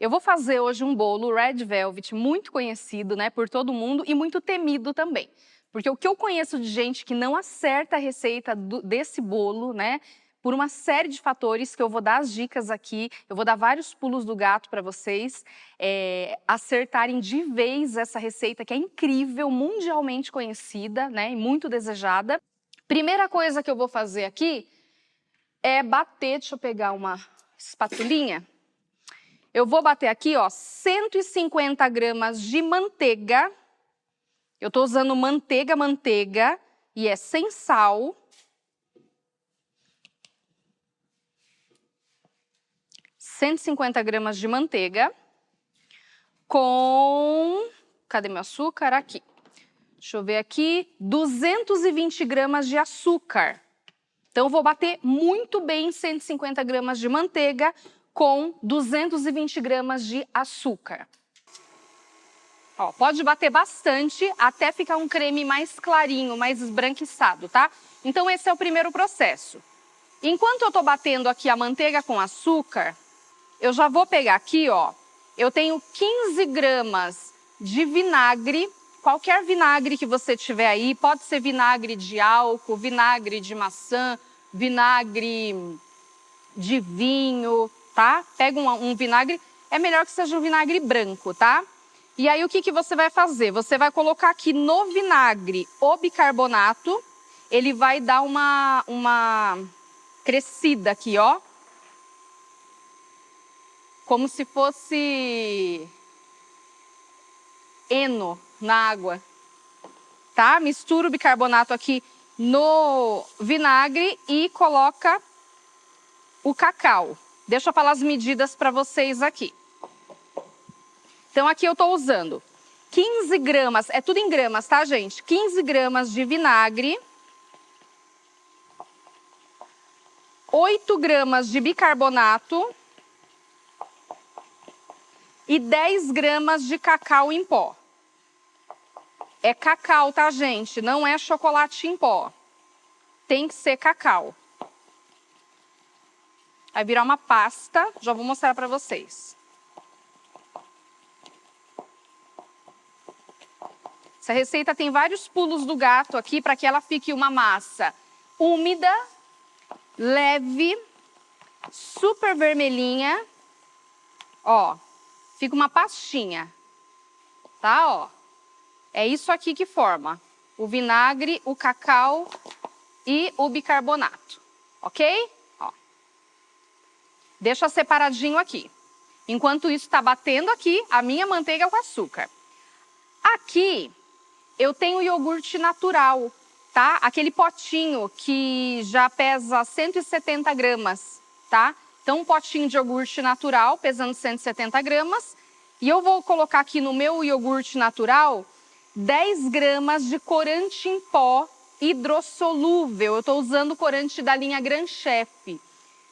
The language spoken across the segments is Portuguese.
Eu vou fazer hoje um bolo Red Velvet muito conhecido, né, por todo mundo e muito temido também. Porque o que eu conheço de gente que não acerta a receita desse bolo, né, por uma série de fatores que eu vou dar as dicas aqui, eu vou dar vários pulos do gato para vocês acertarem de vez essa receita que é incrível, mundialmente conhecida, né, e muito desejada. Primeira coisa que eu vou fazer aqui é bater, deixa eu pegar uma espatulinha. Eu vou bater aqui, ó, 150 gramas de manteiga. Eu tô usando manteiga e é sem sal. 150 gramas de manteiga com... Cadê meu açúcar? Aqui. Deixa eu ver aqui. 220 gramas de açúcar. Então, eu vou bater muito bem 150 gramas de manteiga com 220 gramas de açúcar. Ó, pode bater bastante até ficar um creme mais clarinho, mais esbranquiçado, tá? Então, esse é o primeiro processo. Enquanto eu tô batendo aqui a manteiga com açúcar, eu já vou pegar aqui, ó, eu tenho 15 gramas de vinagre, qualquer vinagre que você tiver aí, pode ser vinagre de álcool, vinagre de maçã, vinagre de vinho, tá? Pega um vinagre, é melhor que seja um vinagre branco, tá? E aí o que você vai fazer? Você vai colocar aqui no vinagre o bicarbonato, ele vai dar uma crescida aqui, ó. Como se fosse heno na água, tá? Mistura o bicarbonato aqui no vinagre e coloca o cacau. Deixa eu falar as medidas para vocês aqui. Então, aqui eu tô usando 15 gramas, é tudo em gramas, tá, gente? 15 gramas de vinagre, 8 gramas de bicarbonato e 10 gramas de cacau em pó. É cacau, tá, gente? Não é chocolate em pó. Tem que ser cacau. Vai virar uma pasta, já vou mostrar para vocês. Essa receita tem vários pulos do gato aqui para que ela fique uma massa úmida, leve, super vermelhinha. Ó, fica uma pastinha, tá? Ó, é isso aqui que forma o vinagre, o cacau e o bicarbonato, ok? Ó. Deixa separadinho aqui. Enquanto isso tá batendo aqui a minha manteiga com açúcar. Aqui eu tenho iogurte natural, tá? Aquele potinho que já pesa 170 gramas, tá? Então, um potinho de iogurte natural, pesando 170 gramas. E eu vou colocar aqui no meu iogurte natural 10 gramas de corante em pó hidrossolúvel. Eu estou usando o corante da linha Gran Chef.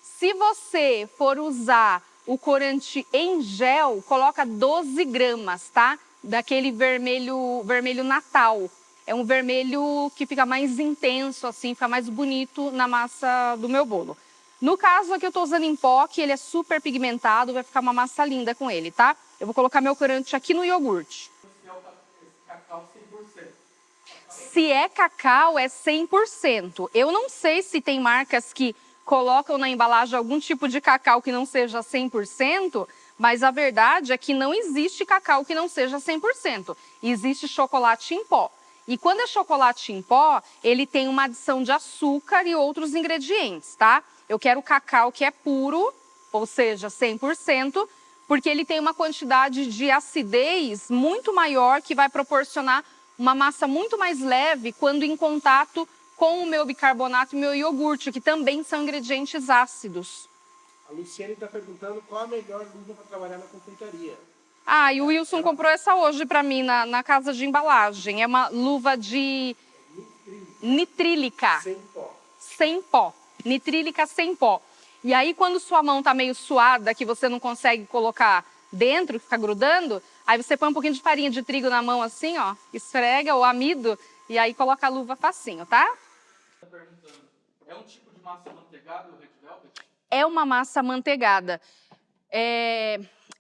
Se você for usar o corante em gel, coloca 12 gramas, tá? Daquele vermelho natal. É um vermelho que fica mais intenso, assim, fica mais bonito na massa do meu bolo. No caso aqui eu tô usando em pó, que ele é super pigmentado, vai ficar uma massa linda com ele, tá? Eu vou colocar meu corante aqui no iogurte. Se é cacau, é 100%. Eu não sei se tem marcas que colocam na embalagem algum tipo de cacau que não seja 100%, mas a verdade é que não existe cacau que não seja 100%. Existe chocolate em pó. E quando é chocolate em pó, ele tem uma adição de açúcar e outros ingredientes, tá? Eu quero cacau que é puro, ou seja, 100%, porque ele tem uma quantidade de acidez muito maior que vai proporcionar uma massa muito mais leve quando em contato com o meu bicarbonato e meu iogurte, que também são ingredientes ácidos. A Luciane está perguntando qual a melhor luva para trabalhar na confeitaria. Ah, e o Wilson comprou essa hoje para mim na casa de embalagem. É uma luva de nitrílica. Sem pó. Sem pó. Nitrílica sem pó. E aí, quando sua mão tá meio suada, que você não consegue colocar dentro, fica grudando, aí você põe um pouquinho de farinha de trigo na mão assim, ó, esfrega o amido e aí coloca a luva facinho, tá? Tá perguntando, é um tipo de massa manteigada o Red Velvet? É uma massa amanteigada.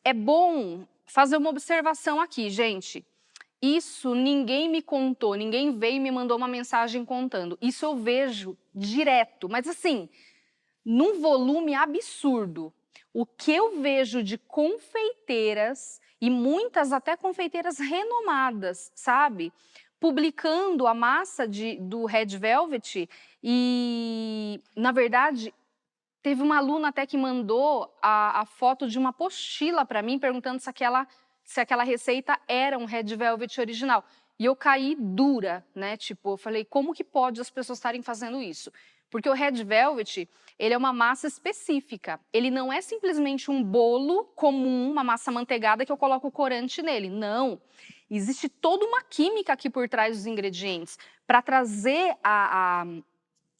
é bom fazer uma observação aqui, gente. Isso ninguém me contou, ninguém veio e me mandou uma mensagem contando. Isso eu vejo direto, mas assim, num volume absurdo. O que eu vejo de confeiteiras, e muitas até confeiteiras renomadas, sabe? Publicando a massa do Red Velvet e, na verdade, teve uma aluna até que mandou a foto de uma apostila para mim, perguntando se aquela receita era um Red Velvet original. E eu caí dura, né? Tipo, eu falei, como que pode as pessoas estarem fazendo isso? Porque o Red Velvet, ele é uma massa específica. Ele não é simplesmente um bolo comum, uma massa amanteigada que eu coloco o corante nele. Não. Existe toda uma química aqui por trás dos ingredientes para trazer a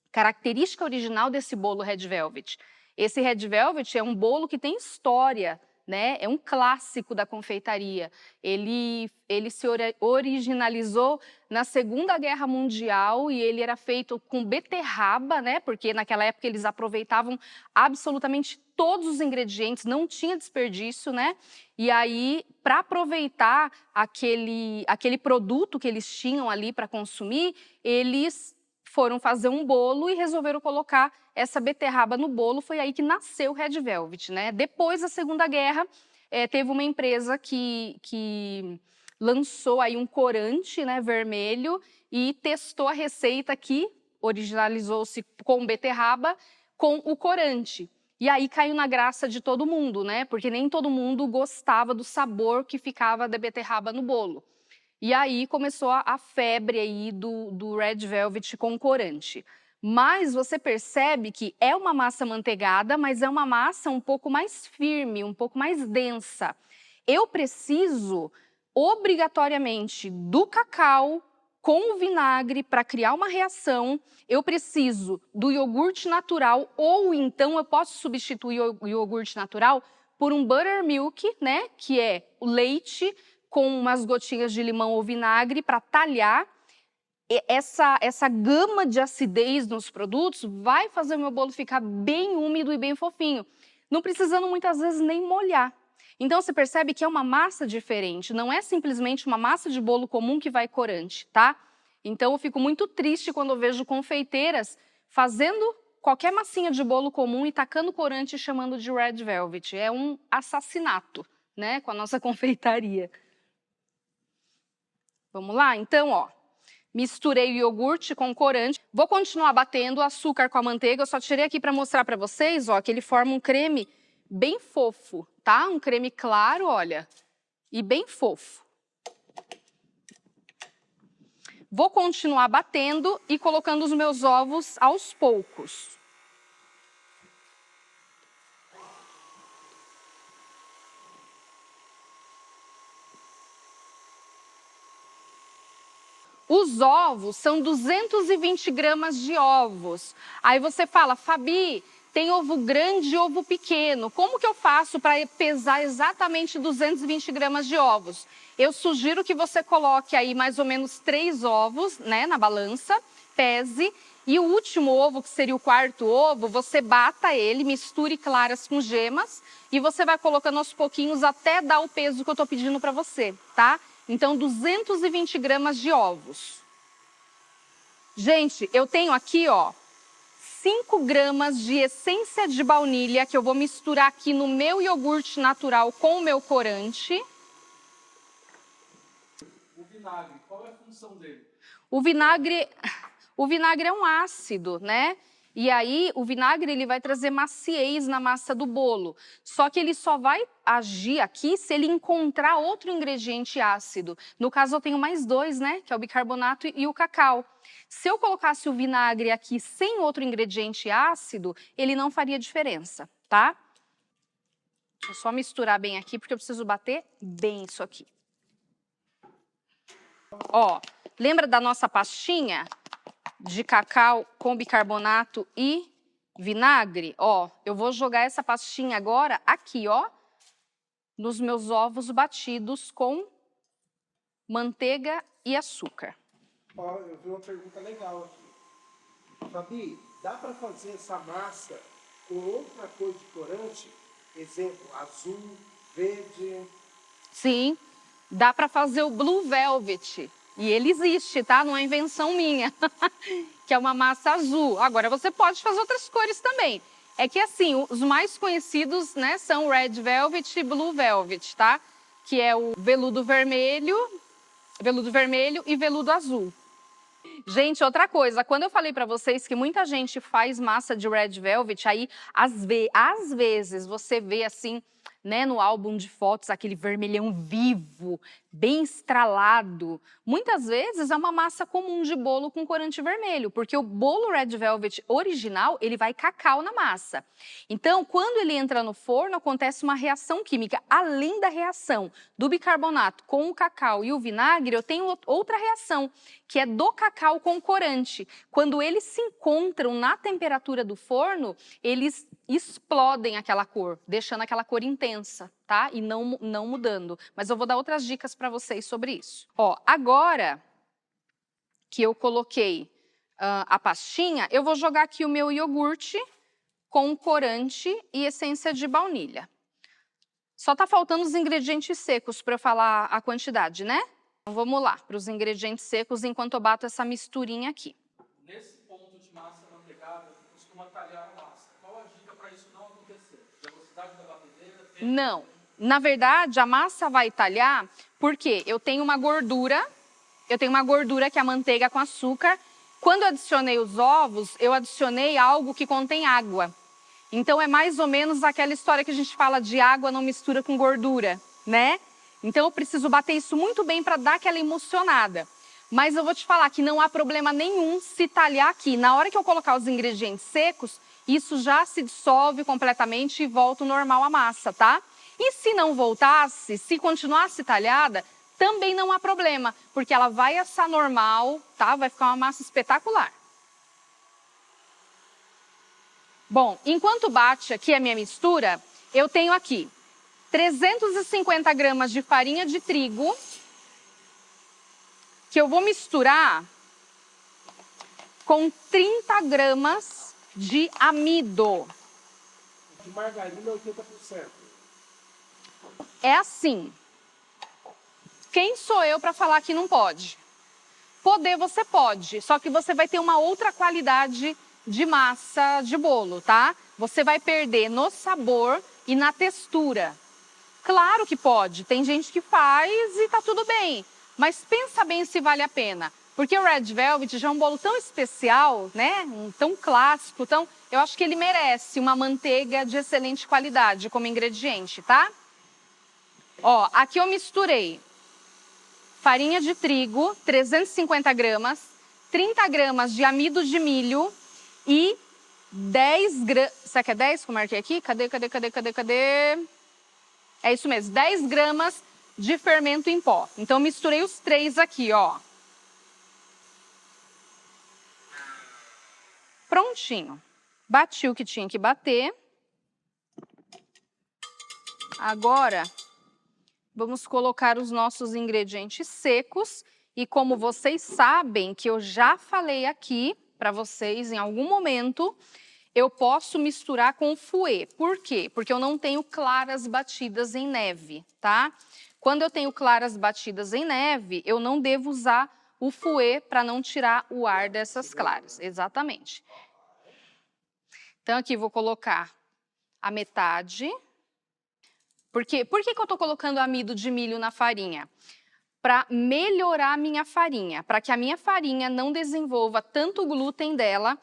característica original desse bolo Red Velvet. Esse Red Velvet é um bolo que tem história, né? É um clássico da confeitaria. Ele se originalizou na Segunda Guerra Mundial e ele era feito com beterraba, né? Porque naquela época eles aproveitavam absolutamente todos os ingredientes, não tinha desperdício, né? E aí, para aproveitar aquele produto que eles tinham ali para consumir, eles foram fazer um bolo e resolveram colocar essa beterraba no bolo. Foi aí que nasceu o Red Velvet, né? Depois da Segunda Guerra, teve uma empresa que lançou aí um corante, né, vermelho e testou a receita que originalizou-se com beterraba com o corante. E aí caiu na graça de todo mundo, né? Porque nem todo mundo gostava do sabor que ficava da beterraba no bolo. E aí começou a febre aí do Red Velvet com corante. Mas você percebe que é uma massa manteigada, mas é uma massa um pouco mais firme, um pouco mais densa. Eu preciso, obrigatoriamente, do cacau com o vinagre para criar uma reação. Eu preciso do iogurte natural, ou então eu posso substituir o iogurte natural por um buttermilk, né, que é o leite com umas gotinhas de limão ou vinagre para talhar. Essa gama de acidez nos produtos vai fazer o meu bolo ficar bem úmido e bem fofinho, não precisando muitas vezes nem molhar. Então você percebe que é uma massa diferente, não é simplesmente uma massa de bolo comum que vai corante, tá? Então eu fico muito triste quando eu vejo confeiteiras fazendo qualquer massinha de bolo comum e tacando corante e chamando de Red Velvet. É um assassinato, né, com a nossa confeitaria. Vamos lá? Então, ó, misturei o iogurte com o corante. Vou continuar batendo o açúcar com a manteiga. Eu só tirei aqui para mostrar para vocês, ó, que ele forma um creme bem fofo, tá? Um creme claro, olha, e bem fofo. Vou continuar batendo e colocando os meus ovos aos poucos. Os ovos são 220 gramas de ovos. Aí você fala, Fabi, tem ovo grande e ovo pequeno. Como que eu faço para pesar exatamente 220 gramas de ovos? Eu sugiro que você coloque aí mais ou menos 3 ovos, né, na balança, pese. E o último ovo, que seria o quarto ovo, você bata ele, misture claras com gemas e você vai colocando aos pouquinhos até dar o peso que eu estou pedindo para você, tá? Então, 220 gramas de ovos. Gente, eu tenho aqui, ó, 5 gramas de essência de baunilha que eu vou misturar aqui no meu iogurte natural com o meu corante. O vinagre, qual é a função dele? O vinagre é um ácido, né? E aí, o vinagre ele vai trazer maciez na massa do bolo. Só que ele só vai agir aqui se ele encontrar outro ingrediente ácido. No caso, eu tenho mais 2, né? Que é o bicarbonato e o cacau. Se eu colocasse o vinagre aqui sem outro ingrediente ácido, ele não faria diferença, tá? Vou só misturar bem aqui, porque eu preciso bater bem isso aqui. Ó, lembra da nossa pastinha de cacau com bicarbonato e vinagre? Ó, eu vou jogar essa pastinha agora aqui, ó, nos meus ovos batidos com manteiga e açúcar. Ó, eu vi uma pergunta legal aqui. Fabi, dá para fazer essa massa com outra cor de corante? Exemplo, azul, verde. Sim, dá para fazer o Blue Velvet. E ele existe, tá? Não é invenção minha. Que é uma massa azul. Agora, você pode fazer outras cores também. É que, assim, os mais conhecidos, né, são Red Velvet e Blue Velvet, tá? Que é o veludo vermelho e veludo azul. Gente, outra coisa, quando eu falei pra vocês que muita gente faz massa de Red Velvet, aí às vezes você vê assim, né, no álbum de fotos, aquele vermelhão vivo, bem estralado. Muitas vezes é uma massa comum de bolo com corante vermelho, porque o bolo Red Velvet original, ele vai cacau na massa. Então, quando ele entra no forno, acontece uma reação química. Além da reação do bicarbonato com o cacau e o vinagre, eu tenho outra reação, que é do cacau com o corante. Quando eles se encontram na temperatura do forno, eles explodem aquela cor, deixando aquela cor intensa, tá? E não mudando. Mas eu vou dar outras dicas para vocês sobre isso. Ó, agora que eu coloquei a pastinha, eu vou jogar aqui o meu iogurte com corante e essência de baunilha. Só tá faltando os ingredientes secos para eu falar a quantidade, né? Então vamos lá, para os ingredientes secos, enquanto eu bato essa misturinha aqui. Nesse ponto de massa manteigada, costuma talhar a massa. Qual a dica para isso não acontecer? Velocidade da batedeira? Não. Na verdade, a massa vai talhar porque eu tenho uma gordura que é a manteiga com açúcar. Quando eu adicionei os ovos, eu adicionei algo que contém água. Então é mais ou menos aquela história que a gente fala de água não mistura com gordura, né? Então eu preciso bater isso muito bem para dar aquela emocionada. Mas eu vou te falar que não há problema nenhum se talhar aqui. Na hora que eu colocar os ingredientes secos, isso já se dissolve completamente e volta ao normal a massa, tá? E se não voltasse, se continuasse talhada, também não há problema, porque ela vai assar normal, tá? Vai ficar uma massa espetacular. Bom, enquanto bate aqui a minha mistura, eu tenho aqui 350 gramas de farinha de trigo, que eu vou misturar com 30 gramas de amido. De margarina, 80%. É assim. Quem sou eu para falar que não pode? Poder você pode, só que você vai ter uma outra qualidade de massa de bolo, tá? Você vai perder no sabor e na textura. Claro que pode, tem gente que faz e tá tudo bem, mas pensa bem se vale a pena. Porque o Red Velvet já é um bolo tão especial, né? Tão clássico, eu acho que ele merece uma manteiga de excelente qualidade como ingrediente, tá? Ó, aqui eu misturei farinha de trigo, 350 gramas, 30 gramas de amido de milho e 10 gramas... Será que é 10 que eu marquei aqui? Cadê? É isso mesmo, 10 gramas de fermento em pó. Então, misturei os três aqui, ó. Prontinho. Bati o que tinha que bater. Agora, vamos colocar os nossos ingredientes secos. E como vocês sabem que eu já falei aqui para vocês em algum momento, eu posso misturar com o fouet. Por quê? Porque eu não tenho claras batidas em neve, tá? Quando eu tenho claras batidas em neve, eu não devo usar o fouet para não tirar o ar dessas claras. Exatamente. Então, aqui vou colocar a metade. Por que eu estou colocando amido de milho na farinha? Para melhorar a minha farinha, para que a minha farinha não desenvolva tanto o glúten dela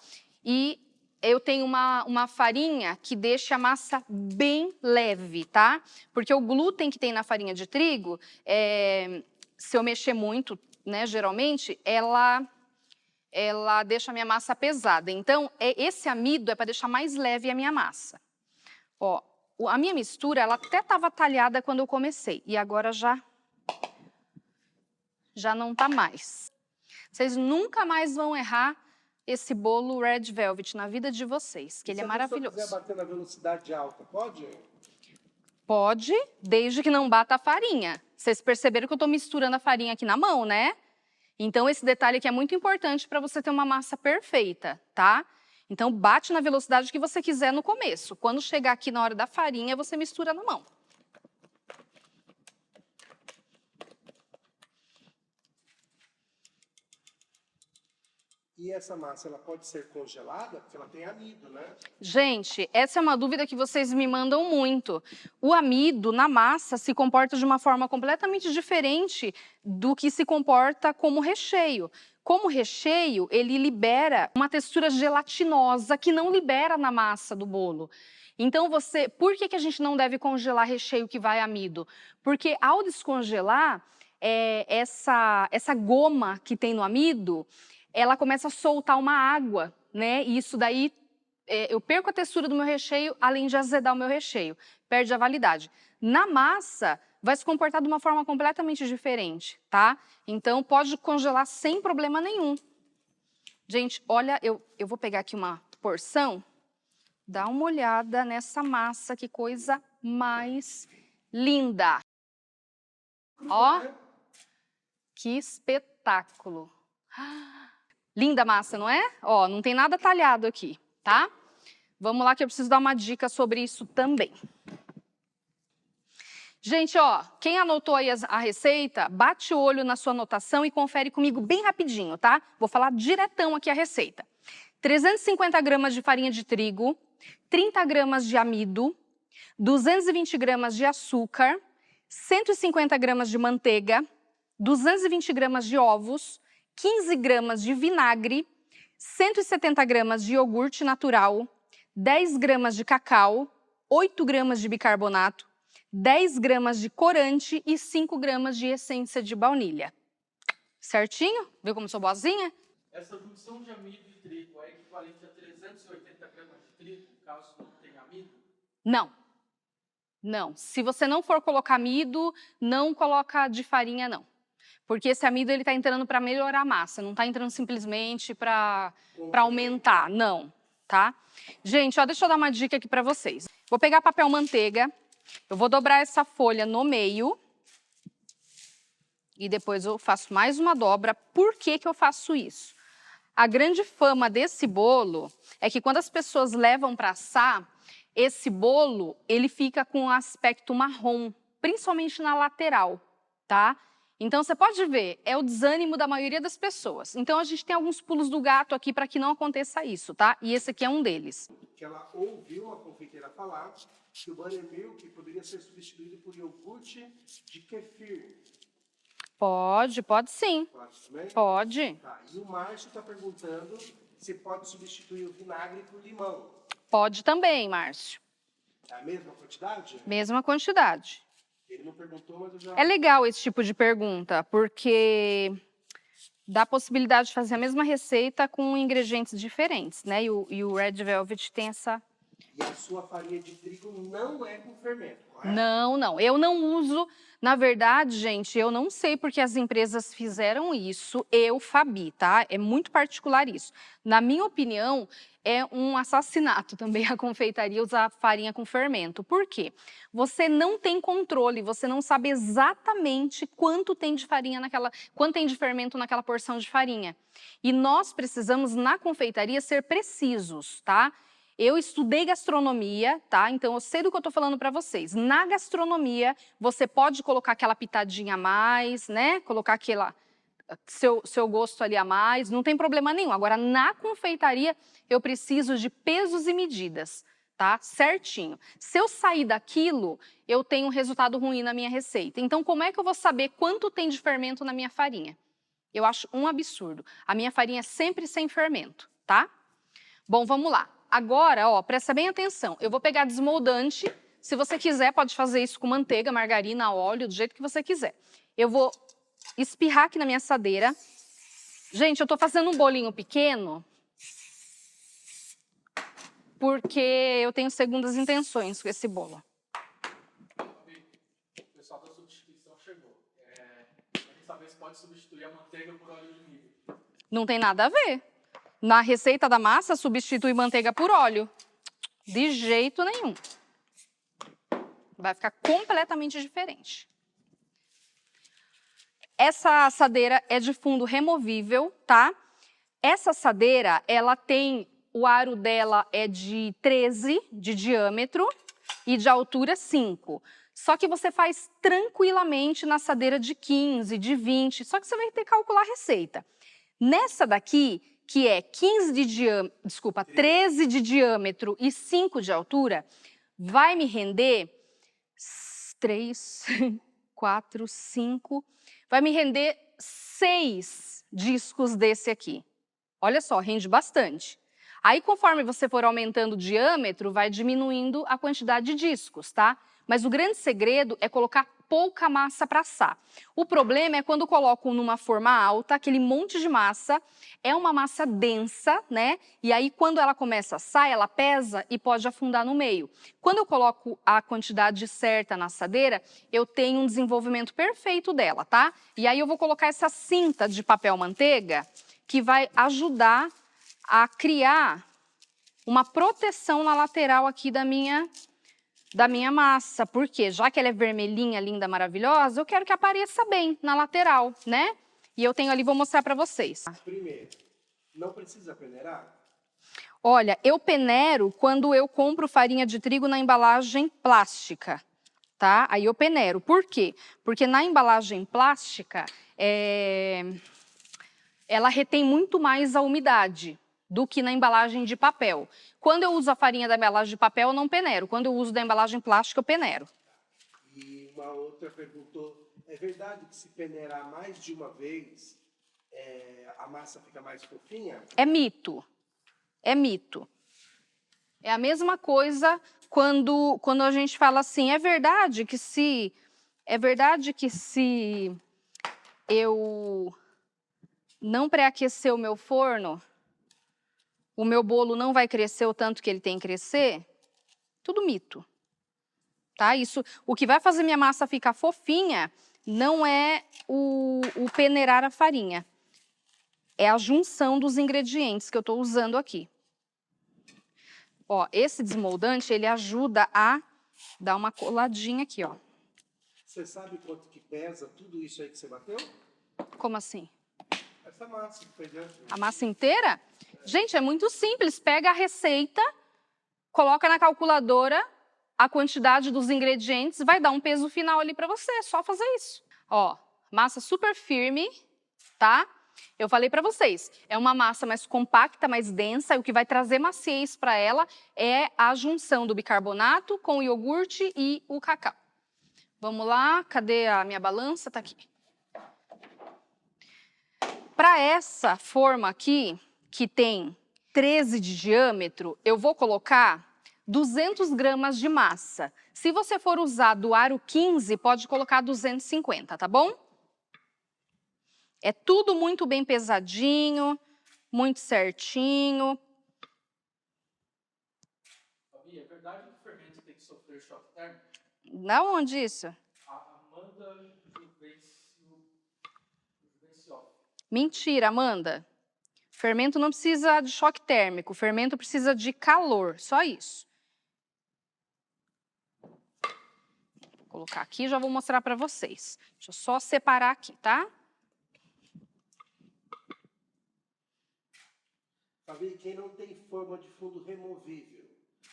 e eu tenho uma farinha que deixa a massa bem leve, tá? Porque o glúten que tem na farinha de trigo, se eu mexer muito, né, geralmente, ela deixa a minha massa pesada. Então, esse amido é para deixar mais leve a minha massa. Ó, a minha mistura, ela até estava talhada quando eu comecei, e agora já não tá mais. Vocês nunca mais vão errar esse bolo Red Velvet na vida de vocês, que ele é maravilhoso. Se a pessoa quiser bater na velocidade alta, pode? Pode, desde que não bata a farinha. Vocês perceberam que eu estou misturando a farinha aqui na mão, né? Então, esse detalhe aqui é muito importante para você ter uma massa perfeita, tá? Então, bate na velocidade que você quiser no começo. Quando chegar aqui na hora da farinha, você mistura na mão. E essa massa, ela pode ser congelada? Porque ela tem amido, né? Gente, essa é uma dúvida que vocês me mandam muito. O amido na massa se comporta de uma forma completamente diferente do que se comporta como recheio. Como recheio, ele libera uma textura gelatinosa que não libera na massa do bolo. Então, por que a gente não deve congelar recheio que vai amido? Porque ao descongelar, essa goma que tem no amido, ela começa a soltar uma água, né? E isso daí, eu perco a textura do meu recheio, além de azedar o meu recheio. Perde a validade. Na massa, vai se comportar de uma forma completamente diferente, tá? Então, pode congelar sem problema nenhum. Gente, olha, eu vou pegar aqui uma porção. Dá uma olhada nessa massa, que coisa mais linda. Ó, que espetáculo. Linda a massa, não é? Ó, não tem nada talhado aqui, tá? Vamos lá que eu preciso dar uma dica sobre isso também. Gente, ó, quem anotou aí a receita, bate o olho na sua anotação e confere comigo bem rapidinho, tá? Vou falar diretão aqui a receita. 350 gramas de farinha de trigo, 30 gramas de amido, 220 gramas de açúcar, 150 gramas de manteiga, 220 gramas de ovos, 15 gramas de vinagre, 170 gramas de iogurte natural, 10 gramas de cacau, 8 gramas de bicarbonato, 10 gramas de corante e 5 gramas de essência de baunilha. Certinho? Viu como sou boazinha? Essa junção de amido e trigo é equivalente a 380 gramas de trigo, caso não tenha amido? Não. Não. Se você não for colocar amido, não coloca de farinha, não. Porque esse amido ele está entrando para melhorar a massa, não está entrando simplesmente para aumentar, não, tá? Gente, ó, deixa eu dar uma dica aqui para vocês. Vou pegar papel manteiga, eu vou dobrar essa folha no meio e depois eu faço mais uma dobra. Por que eu faço isso? A grande fama desse bolo é que quando as pessoas levam para assar, esse bolo ele fica com um aspecto marrom, principalmente na lateral, tá? Então, você pode ver, é o desânimo da maioria das pessoas. Então, a gente tem alguns pulos do gato aqui para que não aconteça isso, tá? E esse aqui é um deles. Que ela ouviu a confeiteira falar que o buttermilk poderia ser substituído por iogurte de kefir. Pode sim. Pode também? Pode. Tá. E o Márcio está perguntando se pode substituir o vinagre por limão. Pode também, Márcio. É a mesma quantidade? Mesma quantidade. Ele não perguntou, mas eu já... É legal esse tipo de pergunta, porque dá a possibilidade de fazer a mesma receita com ingredientes diferentes, né? E o Red Velvet tem essa... E a sua farinha de trigo não é com fermento, correto? Não. Eu não uso... Na verdade, gente, eu não sei porque as empresas fizeram isso, Fabi, tá? É muito particular isso. Na minha opinião, é um assassinato também a confeitaria usar farinha com fermento. Por quê? Você não tem controle, você não sabe exatamente quanto tem de farinha quanto tem de fermento naquela porção de farinha. E nós precisamos, na confeitaria, ser precisos, tá? Eu estudei gastronomia, tá? Então eu sei do que eu tô falando para vocês. Na gastronomia, você pode colocar aquela pitadinha a mais, né? Colocar seu gosto ali a mais, não tem problema nenhum. Agora, na confeitaria, eu preciso de pesos e medidas, tá? Certinho. Se eu sair daquilo, eu tenho um resultado ruim na minha receita. Então, como é que eu vou saber quanto tem de fermento na minha farinha? Eu acho um absurdo. A minha farinha é sempre sem fermento, tá? Bom, vamos lá. Agora, ó, presta bem atenção. Eu vou pegar desmoldante. Se você quiser, pode fazer isso com manteiga, margarina, óleo, do jeito que você quiser. Eu vou espirrar aqui na minha assadeira. Gente, eu tô fazendo um bolinho pequeno porque eu tenho segundas intenções com esse bolo. O pessoal da substituição chegou. Quer saber se pode substituir a manteiga por óleo de milho? Não tem nada a ver. Na receita da massa, substitui manteiga por óleo. De jeito nenhum. Vai ficar completamente diferente. Essa assadeira é de fundo removível, tá? Essa assadeira, ela tem... O aro dela é de 13 de diâmetro e de altura 5. Só que você faz tranquilamente na assadeira de 15, de 20. Só que você vai ter que calcular a receita. Nessa daqui... que é 13 de diâmetro e 5 de altura, vai me render 3, 4, 5, vai me render 6 discos desse aqui. Olha só, rende bastante. Aí, conforme você for aumentando o diâmetro, vai diminuindo a quantidade de discos, tá? Mas o grande segredo é colocar pouca massa para assar. O problema é quando coloco numa forma alta, aquele monte de massa, é uma massa densa, né? E aí, quando ela começa a assar, ela pesa e pode afundar no meio. Quando eu coloco a quantidade certa na assadeira, eu tenho um desenvolvimento perfeito dela, tá? E aí eu vou colocar essa cinta de papel manteiga, que vai ajudar a criar uma proteção na lateral aqui da minha massa, porque já que ela é vermelhinha, linda, maravilhosa, eu quero que apareça bem na lateral, né? E eu tenho ali, vou mostrar para vocês. Primeiro, não precisa peneirar? Olha, eu peneiro quando eu compro farinha de trigo na embalagem plástica, tá? Aí eu peneiro. Por quê? Porque na embalagem plástica, ela retém muito mais a umidade do que na embalagem de papel. Quando eu uso a farinha da embalagem de papel, eu não peneiro. Quando eu uso da embalagem plástica, eu peneiro. E uma outra perguntou, é verdade que se peneirar mais de uma vez, a massa fica mais fofinha? É mito. É mito. É a mesma coisa quando a gente fala assim, é verdade que se eu não pré-aquecer o meu forno, o meu bolo não vai crescer o tanto que ele tem que crescer? Tudo mito. Tá? Isso, o que vai fazer minha massa ficar fofinha não é o peneirar a farinha. É a junção dos ingredientes que eu estou usando aqui. Ó, esse desmoldante, ele ajuda a dar uma coladinha aqui, ó. Você sabe quanto que pesa tudo isso aí que você bateu? Como assim? Essa massa que fez antes. A massa inteira? Gente, é muito simples. Pega a receita, coloca na calculadora a quantidade dos ingredientes, vai dar um peso final ali para você. É só fazer isso. Ó, massa super firme, tá? Eu falei para vocês, é uma massa mais compacta, mais densa, e o que vai trazer maciez para ela é a junção do bicarbonato com o iogurte e o cacau. Vamos lá, cadê a minha balança? Tá aqui. Para essa forma aqui, que tem 13 de diâmetro, eu vou colocar 200 gramas de massa. Se você for usar do aro 15, pode colocar 250, tá bom? É tudo muito bem pesadinho, muito certinho. Fabi, é verdade que o fermento tem que sofrer choque térmico? Da onde isso? A Amanda Juvencioff. Mentira, Amanda. Fermento não precisa de choque térmico, fermento precisa de calor, só isso. Vou colocar aqui e já vou mostrar para vocês. Deixa eu só separar aqui, tá? Fabi, quem não tem forma de fundo removível,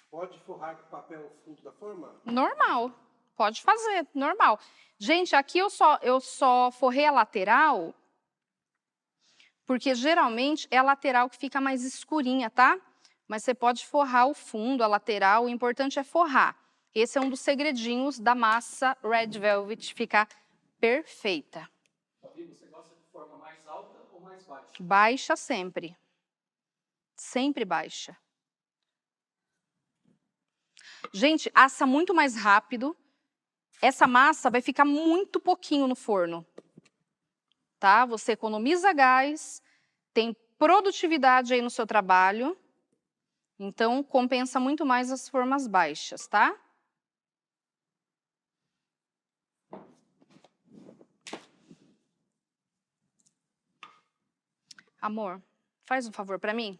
pode forrar com papel o fundo da forma? Normal, pode fazer, normal. Gente, aqui eu só forrei a lateral, porque geralmente é a lateral que fica mais escurinha, tá? Mas você pode forrar o fundo, a lateral, o importante é forrar. Esse é um dos segredinhos da massa Red Velvet ficar perfeita. Fabi, você gosta de forma mais alta ou mais baixa? Baixa sempre. Sempre baixa. Gente, assa muito mais rápido. Essa massa vai ficar muito pouquinho no forno. Tá? Você economiza gás, tem produtividade aí no seu trabalho. Então, compensa muito mais as formas baixas, tá? Amor, faz um favor para mim.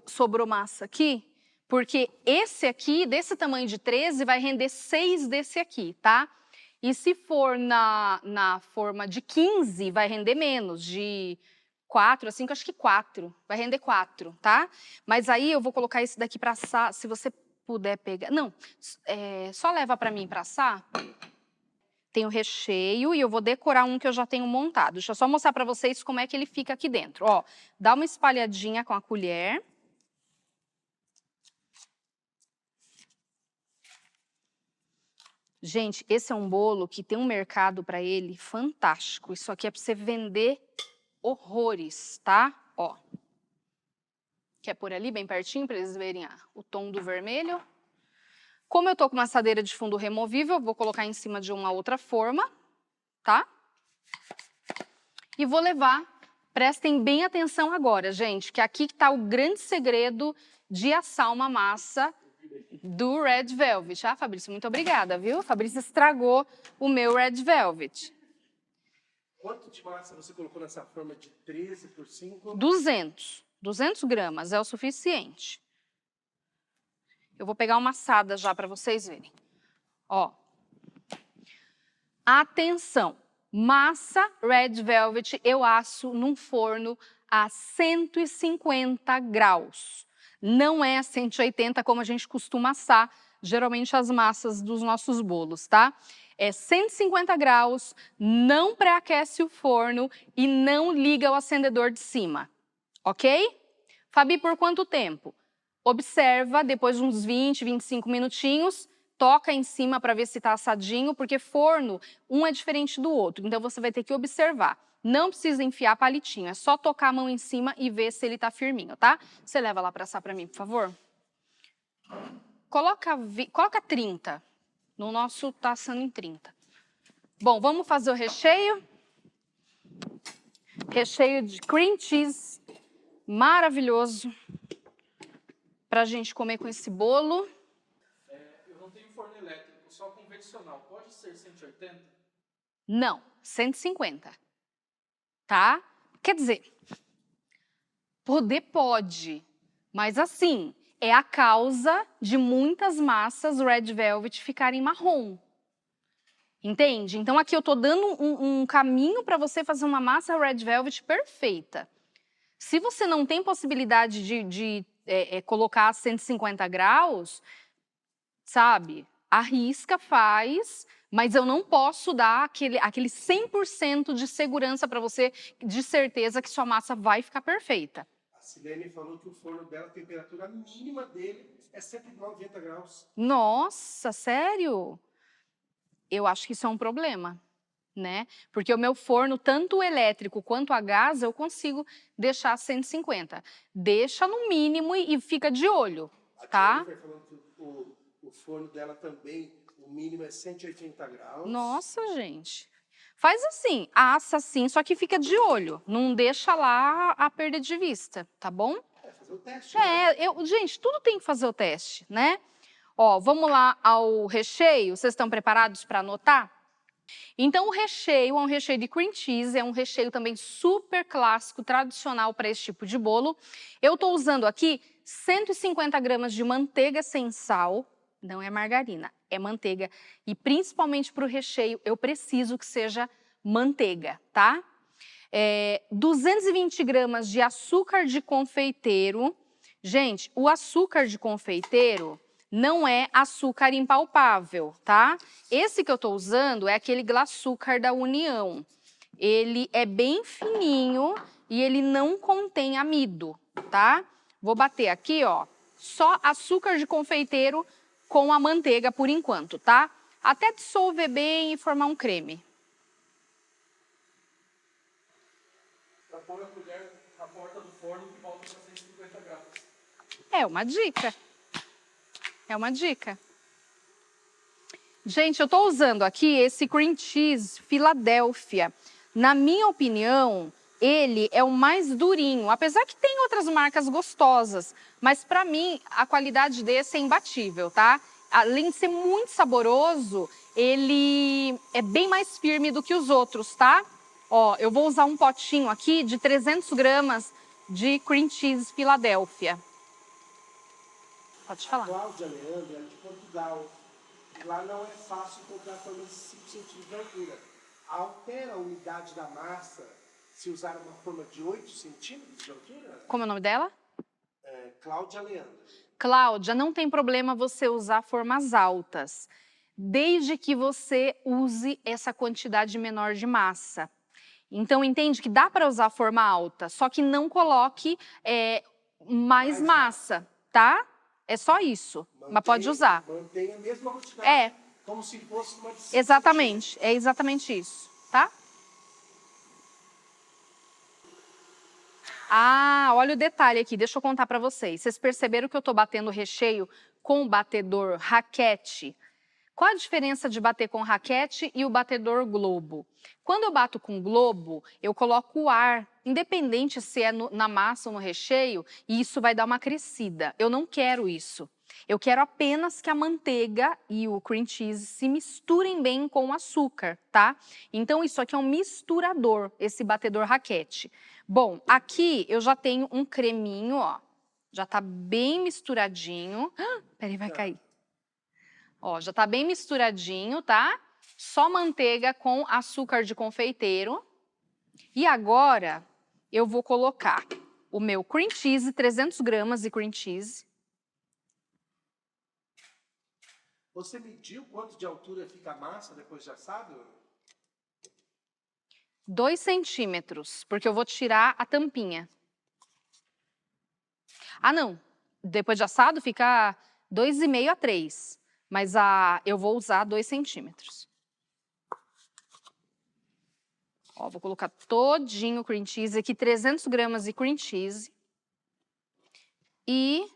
Sobrou massa aqui, porque esse aqui, desse tamanho de 13, vai render 6 desse aqui, tá? E se for na forma de 15, vai render menos, de 4 a 5, acho que 4. Vai render 4, tá? Mas aí eu vou colocar esse daqui para assar, se você puder pegar. Não, só leva para mim para assar. tem o recheio e eu vou decorar um que eu já tenho montado. Deixa eu só mostrar para vocês como é que ele fica aqui dentro. Ó, dá uma espalhadinha com a colher. Gente, esse é um bolo que tem um mercado para ele fantástico. Isso aqui é para você vender horrores, tá? Ó. Quer pôr ali bem pertinho para eles verem o tom do vermelho? Como eu tô com uma assadeira de fundo removível, eu vou colocar em cima de uma outra forma, tá? E vou levar, prestem bem atenção agora, gente, que aqui está o grande segredo de assar uma massa do Red Velvet. Ah, Fabrício, muito obrigada, viu? Fabrício estragou o meu Red Velvet. Quanto de massa você colocou nessa forma de 13 por 5? 200 gramas é o suficiente. Eu vou pegar uma assada já para vocês verem. Ó. Atenção! Massa Red Velvet eu asso num forno a 150 graus. Não é a 180 como a gente costuma assar, geralmente as massas dos nossos bolos, tá? É 150 graus, não pré-aquece o forno e não liga o acendedor de cima, ok? Fabi, por quanto tempo? Observa, depois de uns 20, 25 minutinhos, toca em cima para ver se está assadinho, porque forno, um é diferente do outro, então você vai ter que observar. Não precisa enfiar palitinho, é só tocar a mão em cima e ver se ele está firminho, tá? Você leva lá para assar para mim, por favor? Coloca 30, no nosso tá assando em 30. Bom, vamos fazer o recheio. Recheio de cream cheese, maravilhoso, para a gente comer com esse bolo. Eu não tenho forno elétrico, só convencional. Pode ser 180? Não, 150. Tá? Quer dizer, poder pode, mas assim, é a causa de muitas massas Red Velvet ficarem marrom. Entende? Então aqui eu tô dando um caminho para você fazer uma massa Red Velvet perfeita. Se você não tem possibilidade de colocar a 150 graus, sabe? Arrisca, faz, mas eu não posso dar aquele 100% de segurança para você, de certeza que sua massa vai ficar perfeita. A Silene falou que o forno dela, a temperatura mínima dele é 190 graus. Nossa, sério? Eu acho que isso é um problema, né? Porque o meu forno, tanto o elétrico quanto a gás, eu consigo deixar 150. Deixa no mínimo e fica de olho, tá? A Jennifer falando que o forno dela também, o mínimo é 180 graus. Nossa, gente. Faz assim, assa assim, só que fica de olho. Não deixa lá a perda de vista, tá bom? É, fazer o teste, né? Gente, tudo tem que fazer o teste, né? Ó, vamos lá ao recheio. Vocês estão preparados para anotar? Então, o recheio é um recheio de cream cheese, é um recheio também super clássico, tradicional para esse tipo de bolo. Eu estou usando aqui 150 gramas de manteiga sem sal, não é margarina, é manteiga. E principalmente para o recheio, eu preciso que seja manteiga, tá? 220 gramas de açúcar de confeiteiro. Gente, o açúcar de confeiteiro não é açúcar impalpável, tá? Esse que eu tô usando é aquele glaçúcar da União. Ele é bem fininho e ele não contém amido, tá? Vou bater aqui, ó, só açúcar de confeiteiro com a manteiga por enquanto, tá? Até dissolver bem e formar um creme. Para pôr a colher na porta do forno que volta para 150 graus. É uma dica. É uma dica. Gente, eu tô usando aqui esse cream cheese Philadelphia. Na minha opinião, ele é o mais durinho, apesar que tem outras marcas gostosas, mas para mim a qualidade desse é imbatível, tá? Além de ser muito saboroso, ele é bem mais firme do que os outros, tá? Ó, eu vou usar um potinho aqui de 300 gramas de cream cheese Philadelphia. Pode falar. Cláudia Leandro é de Portugal. E lá não é fácil encontrar formas de 5 centímetros de altura. Altera a unidade da massa se usar uma forma de 8 centímetros de altura? Como é o nome dela? Cláudia Leandro. Cláudia, não tem problema você usar formas altas. desde que você use essa quantidade menor de massa. Então, entende que dá para usar a forma alta, só que não coloque mais massa, tá? É só isso, mas pode usar. Mantenha a mesma quantidade, como se fosse uma... Exatamente, é exatamente isso, tá? Ah, olha o detalhe aqui, deixa eu contar para vocês. Vocês perceberam que eu estou batendo o recheio com o batedor raquete? Qual a diferença de bater com raquete e o batedor globo? Quando eu bato com globo, eu coloco o ar, independente se é na massa ou no recheio, e isso vai dar uma crescida. Eu não quero isso. Eu quero apenas que a manteiga e o cream cheese se misturem bem com o açúcar, tá? Então, isso aqui é um misturador, esse batedor raquete. Bom, aqui eu já tenho um creminho, ó. Já tá bem misturadinho. Peraí, vai cair. Ó, já tá bem misturadinho, tá? Só manteiga com açúcar de confeiteiro. E agora eu vou colocar o meu cream cheese, 300 gramas de cream cheese. Você mediu quanto de altura fica a massa depois de assado? 2 centímetros, porque eu vou tirar a tampinha. Ah, não. Depois de assado fica 2,5 a 3. Mas eu vou usar 2 centímetros. Ó, vou colocar todinho o cream cheese aqui, 300 gramas de cream cheese. E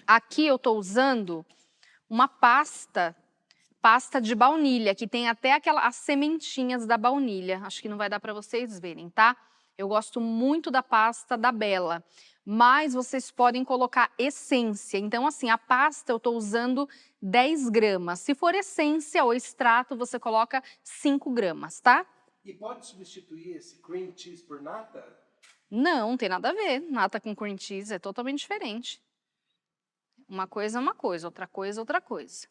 aqui eu tô usando uma pasta de baunilha, que tem até as sementinhas da baunilha. Acho que não vai dar para vocês verem, tá? Eu gosto muito da pasta da Bella, mas vocês podem colocar essência. Então, assim, a pasta eu tô usando 10 gramas. Se for essência ou extrato, você coloca 5 gramas, tá? E pode substituir esse cream cheese por nata? Não tem nada a ver. Nata com cream cheese é totalmente diferente. Uma coisa é uma coisa, outra coisa é outra coisa.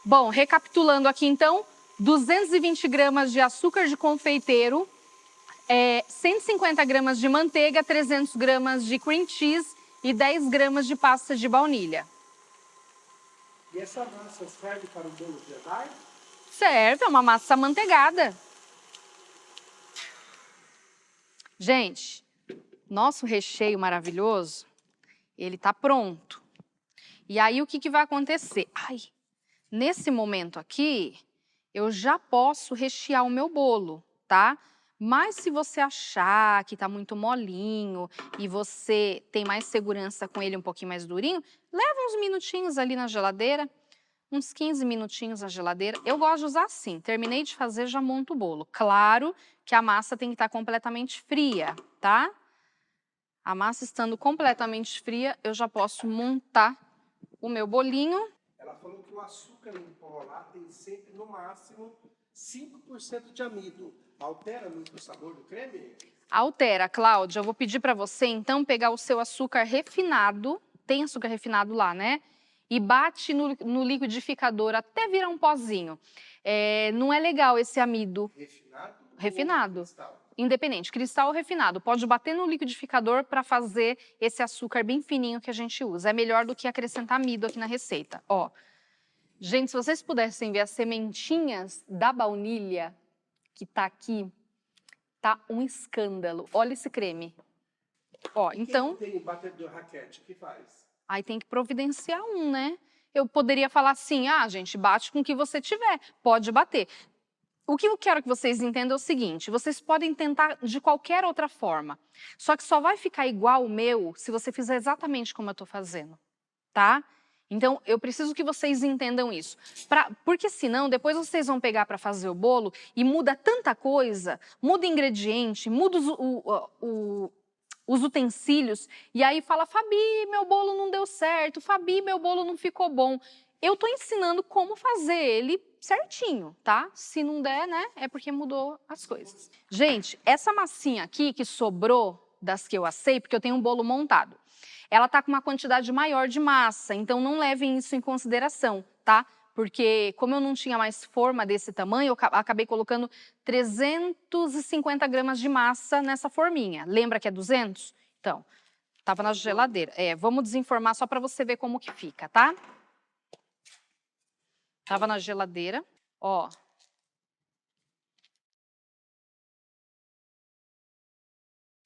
Bom, recapitulando aqui então, 220 gramas de açúcar de confeiteiro, 150 gramas de manteiga, 300 gramas de cream cheese e 10 gramas de pasta de baunilha. E essa massa serve para o bolo Jedi? Certo, é uma massa amanteigada. Gente, nosso recheio maravilhoso, ele tá pronto. E aí o que vai acontecer? Nesse momento aqui, eu já posso rechear o meu bolo, tá? Mas se você achar que tá muito molinho e você tem mais segurança com ele um pouquinho mais durinho, leva uns minutinhos ali na geladeira, uns 15 minutinhos na geladeira. Eu gosto de usar assim, terminei de fazer, já monto o bolo. Claro que a massa tem que estar completamente fria, tá? A massa estando completamente fria, eu já posso montar o meu bolinho. Ela falou que o açúcar em pó lá tem sempre, no máximo, 5% de amido. Altera muito o sabor do creme? Altera, Cláudia. Eu vou pedir para você, então, pegar o seu açúcar refinado, tem açúcar refinado lá, né? E bate no liquidificador até virar um pozinho. Não é legal esse amido. Refinado? Refinado. Ou cristal? Independente, cristal ou refinado. Pode bater no liquidificador para fazer esse açúcar bem fininho que a gente usa. É melhor do que acrescentar amido aqui na receita. Ó, gente, se vocês pudessem ver as sementinhas da baunilha que tá aqui, tá um escândalo. Olha esse creme. Ó, então... Quem tem batedor raquete, o que faz? Aí tem que providenciar um, né? Eu poderia falar assim, gente, bate com o que você tiver, pode bater. O que eu quero que vocês entendam é o seguinte, vocês podem tentar de qualquer outra forma, só que só vai ficar igual o meu se você fizer exatamente como eu tô fazendo, tá? Então, eu preciso que vocês entendam isso. Porque senão, depois vocês vão pegar para fazer o bolo e muda tanta coisa, muda ingrediente, muda os utensílios, e aí fala, Fabi, meu bolo não deu certo, Fabi, meu bolo não ficou bom. Eu tô ensinando como fazer ele certinho, tá? Se não der, né, é porque mudou as coisas. Gente, essa massinha aqui que sobrou das que eu assei, porque eu tenho um bolo montado, ela tá com uma quantidade maior de massa, então não levem isso em consideração, tá? Porque como eu não tinha mais forma desse tamanho, eu acabei colocando 350 gramas de massa nessa forminha. Lembra que é 200? Então, tava na geladeira. Vamos desenformar só para você ver como que fica, tá? Tava na geladeira, ó.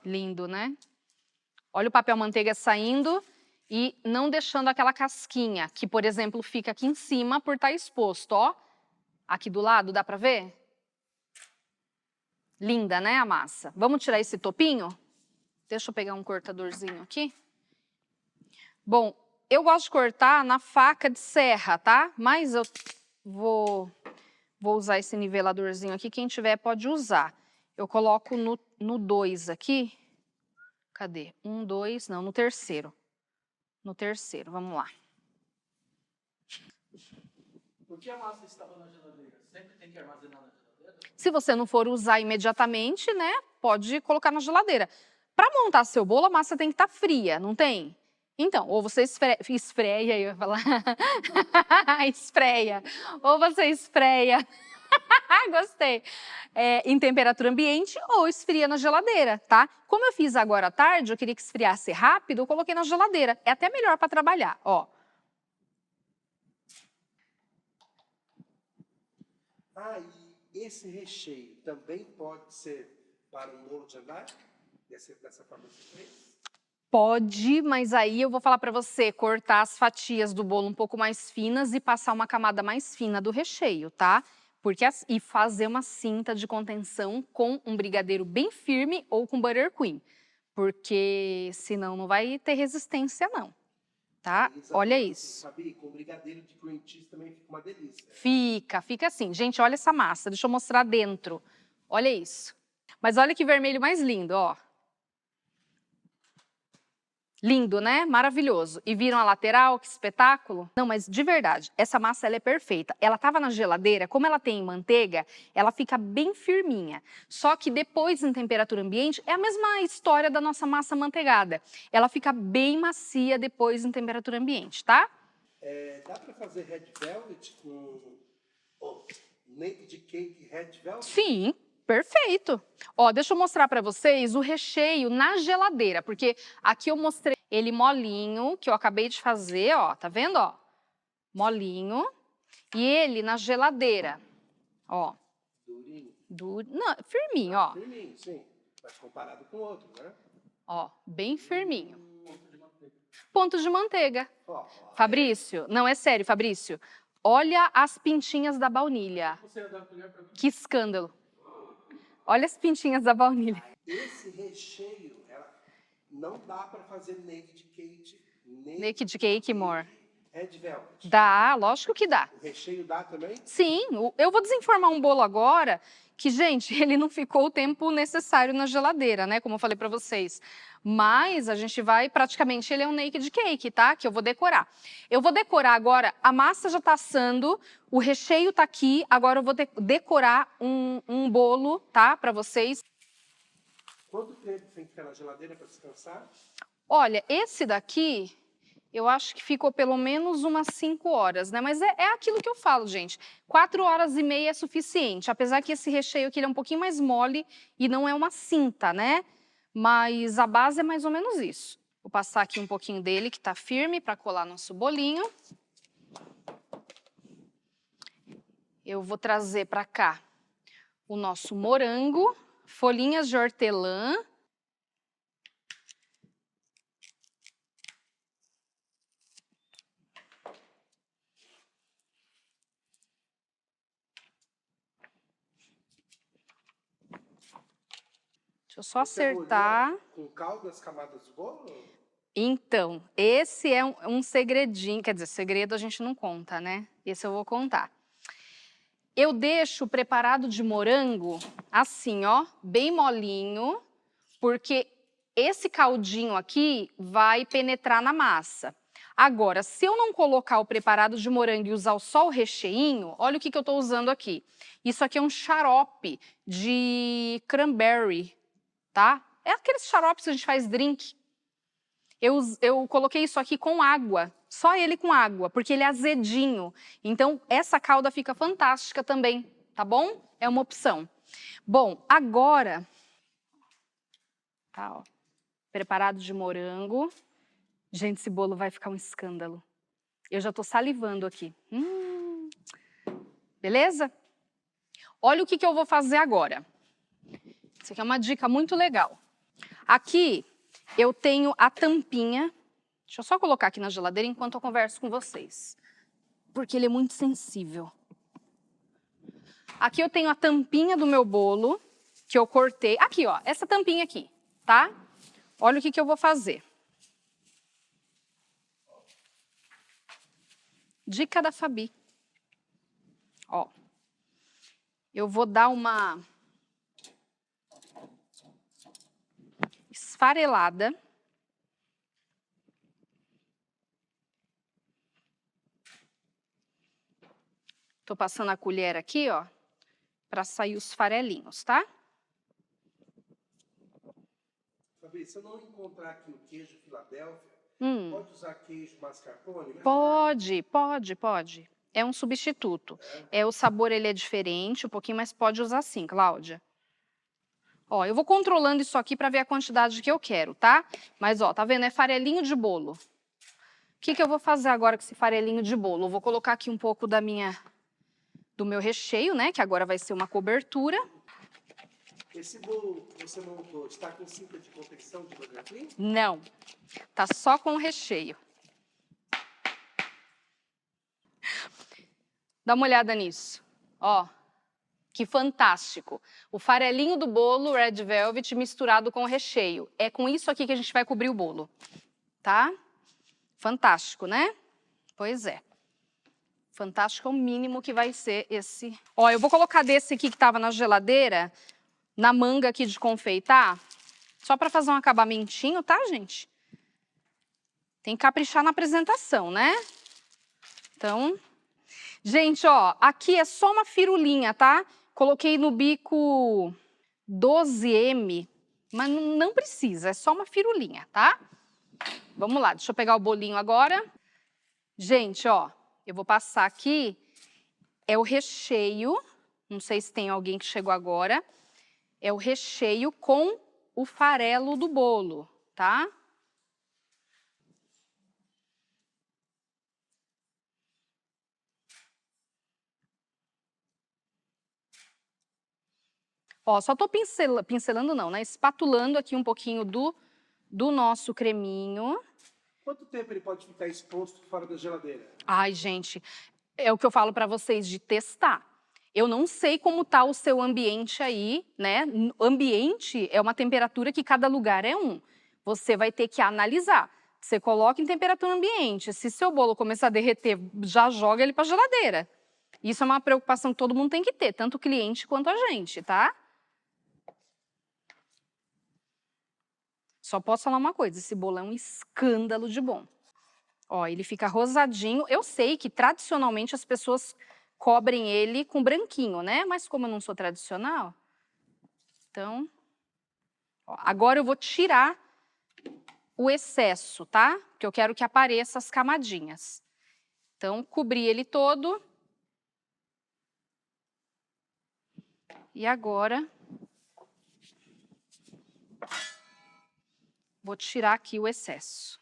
Lindo, né? Olha o papel manteiga saindo e não deixando aquela casquinha, que, por exemplo, fica aqui em cima por estar exposto, ó. Aqui do lado, dá pra ver? Linda, né, a massa? Vamos tirar esse topinho? Deixa eu pegar um cortadorzinho aqui. Bom, eu gosto de cortar na faca de serra, tá? Mas eu vou usar esse niveladorzinho aqui, quem tiver pode usar. Eu coloco no 2 aqui. Cadê? 1, 2, não, no terceiro. No terceiro, vamos lá. Por que a massa estava na geladeira? Sempre tem que armazenar na geladeira? Se você não for usar imediatamente, né, pode colocar na geladeira. Para montar seu bolo, a massa tem que estar fria, não tem? Então, ou você esfreia, eu ia falar, esfreia, ou você esfreia, gostei, em temperatura ambiente ou esfria na geladeira, tá? Como eu fiz agora à tarde, eu queria que esfriasse rápido, eu coloquei na geladeira. É até melhor para trabalhar, ó. Ah, e esse recheio também pode ser para um bolo de andaime? Dessa forma que você fez? Pode, mas aí eu vou falar para você cortar as fatias do bolo um pouco mais finas e passar uma camada mais fina do recheio, tá? E fazer uma cinta de contenção com um brigadeiro bem firme ou com buttercream, porque senão não vai ter resistência não, tá? Olha isso. Fabi, com brigadeiro de cream cheese também fica uma delícia. Fica assim. Gente, olha essa massa, deixa eu mostrar dentro. Olha isso. Mas olha que vermelho mais lindo, ó. Lindo, né? Maravilhoso. E viram a lateral? Que espetáculo? Não, mas de verdade, essa massa ela é perfeita. Ela estava na geladeira, como ela tem manteiga, ela fica bem firminha. Só que depois, em temperatura ambiente, é a mesma história da nossa massa manteigada. Ela fica bem macia depois em temperatura ambiente, tá? Dá para fazer red velvet com naked cake red velvet? Sim. Perfeito. Ó, deixa eu mostrar para vocês o recheio na geladeira, porque aqui eu mostrei ele molinho, que eu acabei de fazer, ó, tá vendo, ó? Molinho. E ele na geladeira, ó. Durinho? Não, firminho, ó. Firminho, sim. Mas comparado com o outro, né? Ó, bem firminho. Ponto de manteiga. Ó, Fabrício, não, é sério, Fabrício. Olha as pintinhas da baunilha. Você dá colher para mim? Que escândalo. Olha as pintinhas da baunilha. esse recheio, não dá para fazer Naked cake, more. red velvet. Dá, lógico que dá. O recheio dá também? Sim, eu vou desenformar um bolo agora que, gente, ele não ficou o tempo necessário na geladeira, né? Como eu falei para vocês. Mas a gente vai, praticamente, ele é um naked cake, tá? Que eu vou decorar. Eu vou decorar agora, a massa já tá assando, o recheio tá aqui, agora eu vou decorar um bolo, tá? Para vocês. Quanto tempo tem que ficar na geladeira para descansar? Olha, esse daqui, eu acho que ficou pelo menos umas 5 horas, né? Mas é aquilo que eu falo, gente. 4 horas e meia é suficiente. Apesar que esse recheio aqui ele é um pouquinho mais mole e não é uma cinta, né? Mas a base é mais ou menos isso. Vou passar aqui um pouquinho dele, que tá firme, para colar nosso bolinho. Eu vou trazer para cá o nosso morango, folhinhas de hortelã. Deixa eu só acertar. Com caldo as camadas do bolo? Então, esse é um segredinho, quer dizer, segredo a gente não conta, né? Esse eu vou contar. Eu deixo o preparado de morango assim, ó, bem molinho, porque esse caldinho aqui vai penetrar na massa. Agora, se eu não colocar o preparado de morango e usar só o recheinho, olha o que eu estou usando aqui. Isso aqui é um xarope de cranberry, tá? É aqueles xaropes que a gente faz drink. Eu coloquei isso aqui com água, só ele com água, porque ele é azedinho. Então, essa calda fica fantástica também, tá bom? É uma opção. Bom, agora, tá, ó, preparado de morango. Gente, esse bolo vai ficar um escândalo. Eu já tô salivando aqui. beleza? Olha o que eu vou fazer agora. Isso aqui é uma dica muito legal. Aqui eu tenho a tampinha. Deixa eu só colocar aqui na geladeira enquanto eu converso com vocês. Porque ele é muito sensível. Aqui eu tenho a tampinha do meu bolo, que eu cortei. Aqui, ó, essa tampinha aqui, tá? Olha o que eu vou fazer. Dica da Fabi. Ó, eu vou dar uma esfarelada. Tô passando a colher aqui, ó, para sair os farelinhos, tá? Fabi, se eu não encontrar aqui o queijo Filadélfia, pode usar queijo mascarpone? Né? Pode. É um substituto. O sabor ele é diferente, um pouquinho, mas pode usar sim, Cláudia. Ó, eu vou controlando isso aqui para ver a quantidade que eu quero, tá? Mas, ó, tá vendo? É farelinho de bolo. O que eu vou fazer agora com esse farelinho de bolo? Eu vou colocar aqui um pouco do meu recheio, né? Que agora vai ser uma cobertura. Esse bolo que você montou está com cinta de contenção de Buttercream? Não, tá só com o recheio. Dá uma olhada nisso, ó, que fantástico. O farelinho do bolo Red Velvet misturado com o recheio. É com isso aqui que a gente vai cobrir o bolo, tá? Fantástico, né? Pois é. Fantástico é o mínimo que vai ser esse. Ó, eu vou colocar desse aqui que tava na geladeira, na manga aqui de confeitar, só para fazer um acabamentinho, tá, gente? Tem que caprichar na apresentação, né? Então, gente, ó, aqui é só uma firulinha, tá? Coloquei no bico 12M, mas não precisa, é só uma firulinha, tá? Vamos lá, deixa eu pegar o bolinho agora. Gente, ó, eu vou passar aqui, é o recheio, não sei se tem alguém que chegou agora, é o recheio com o farelo do bolo, tá? Ó, só tô pincelando não, né? Espatulando aqui um pouquinho do nosso creminho. Quanto tempo ele pode ficar exposto fora da geladeira? Ai, gente, é o que eu falo para vocês de testar. Eu não sei como tá o seu ambiente aí, né? Ambiente é uma temperatura que cada lugar é um. Você vai ter que analisar. Você coloca em temperatura ambiente. Se seu bolo começar a derreter, já joga ele para geladeira. Isso é uma preocupação que todo mundo tem que ter, tanto o cliente quanto a gente, tá? Só posso falar uma coisa, esse bolo é um escândalo de bom. Ó, ele fica rosadinho. Eu sei que tradicionalmente as pessoas cobrem ele com branquinho, né? Mas como eu não sou tradicional, então... Ó, agora eu vou tirar o excesso, tá? Porque eu quero que apareça as camadinhas. Então, cobri ele todo. E agora... vou tirar aqui o excesso.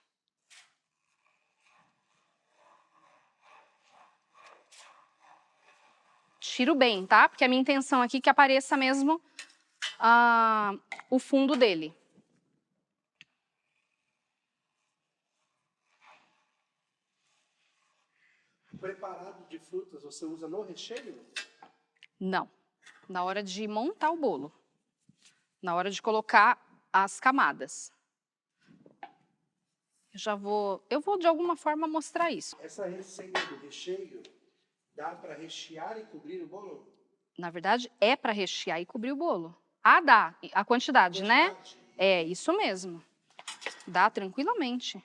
Tiro bem, tá? Porque a minha intenção aqui é que apareça mesmo o fundo dele. O preparado de frutas você usa no recheio? Não. Na hora de montar o bolo. Na hora de colocar as camadas. Eu vou de alguma forma mostrar isso. Essa receita do recheio dá para rechear e cobrir o bolo? Na verdade, é para rechear e cobrir o bolo. Ah, dá. A quantidade, né? É, isso mesmo. Dá tranquilamente.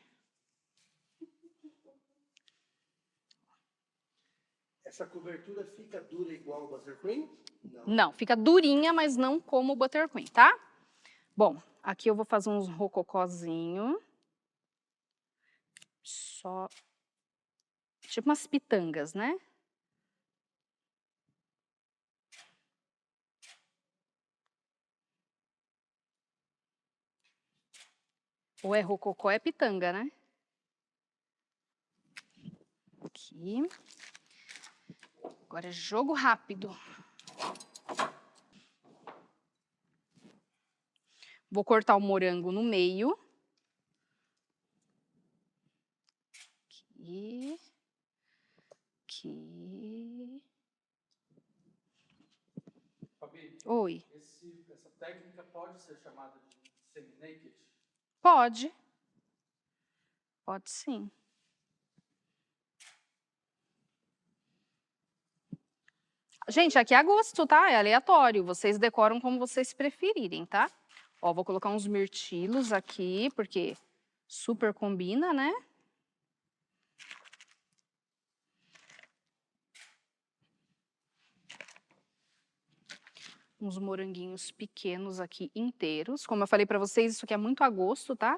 Essa cobertura fica dura igual ao buttercream? Não, fica durinha, mas não como o buttercream, tá? Bom, aqui eu vou fazer uns rococózinho. Só... tipo umas pitangas, né? Ou é rococó, é pitanga, né? Aqui. Agora é jogo rápido. Vou cortar o morango no meio. Aqui. Aqui. Fabi, Oi. essa técnica pode ser chamada de semi-naked? Pode. Pode sim. Gente, aqui é a gosto, tá? É aleatório. Vocês decoram como vocês preferirem, tá? Ó, vou colocar uns mirtilos aqui, porque super combina, né? Uns moranguinhos pequenos aqui inteiros. Como eu falei pra vocês, isso aqui é muito a gosto, tá?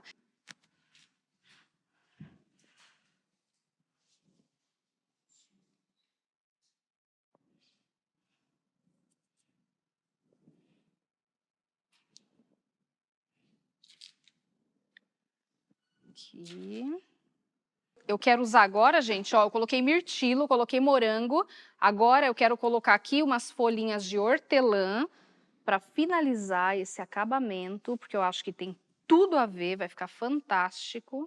Aqui. Eu quero usar agora, gente, ó, eu coloquei mirtilo, coloquei morango. Agora eu quero colocar aqui umas folhinhas de hortelã para finalizar esse acabamento, porque eu acho que tem tudo a ver, vai ficar fantástico.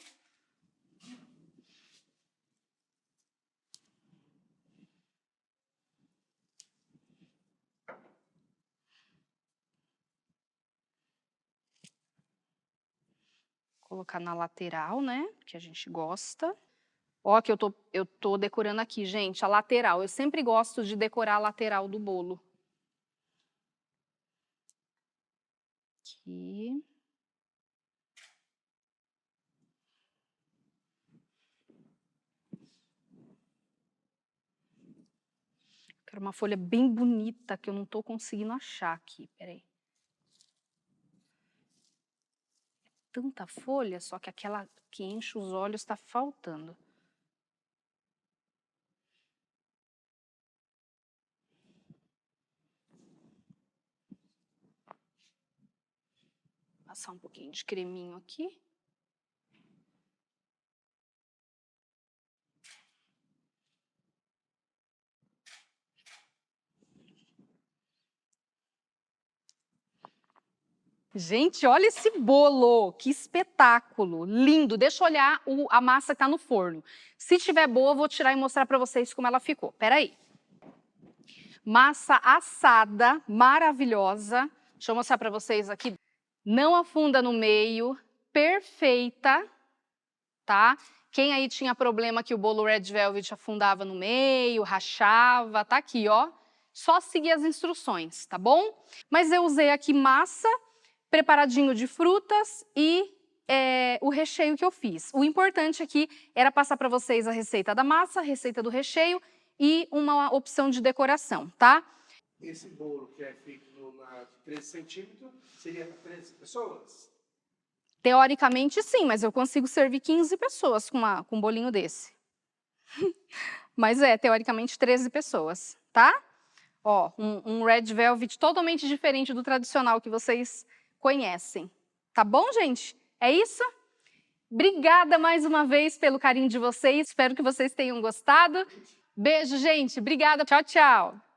Colocar na lateral, né, que a gente gosta. Ó, que eu tô decorando aqui, gente, a lateral. Eu sempre gosto de decorar a lateral do bolo. Aqui. Quero uma folha bem bonita, que eu não tô conseguindo achar aqui, peraí. Tanta folha, só que aquela que enche os olhos está faltando. Passar um pouquinho de creminho aqui. Gente, olha esse bolo, que espetáculo, lindo. Deixa eu olhar a massa que tá no forno. Se tiver boa, eu vou tirar e mostrar para vocês como ela ficou. Peraí. Massa assada, maravilhosa. Deixa eu mostrar para vocês aqui. Não afunda no meio, perfeita, tá? Quem aí tinha problema que o bolo Red Velvet afundava no meio, rachava, tá aqui, ó. Só seguir as instruções, tá bom? Mas eu usei aqui massa, preparadinho de frutas e o recheio que eu fiz. O importante aqui era passar para vocês a receita da massa, a receita do recheio e uma opção de decoração, tá? Esse bolo que é feito de 13 centímetros seria para 13 pessoas? Teoricamente sim, mas eu consigo servir 15 pessoas com um bolinho desse. Mas teoricamente 13 pessoas, tá? Ó, um Red Velvet totalmente diferente do tradicional que vocês conhecem. Tá bom, gente? É isso? Obrigada mais uma vez pelo carinho de vocês. Espero que vocês tenham gostado. Beijo, gente. Obrigada. Tchau, tchau.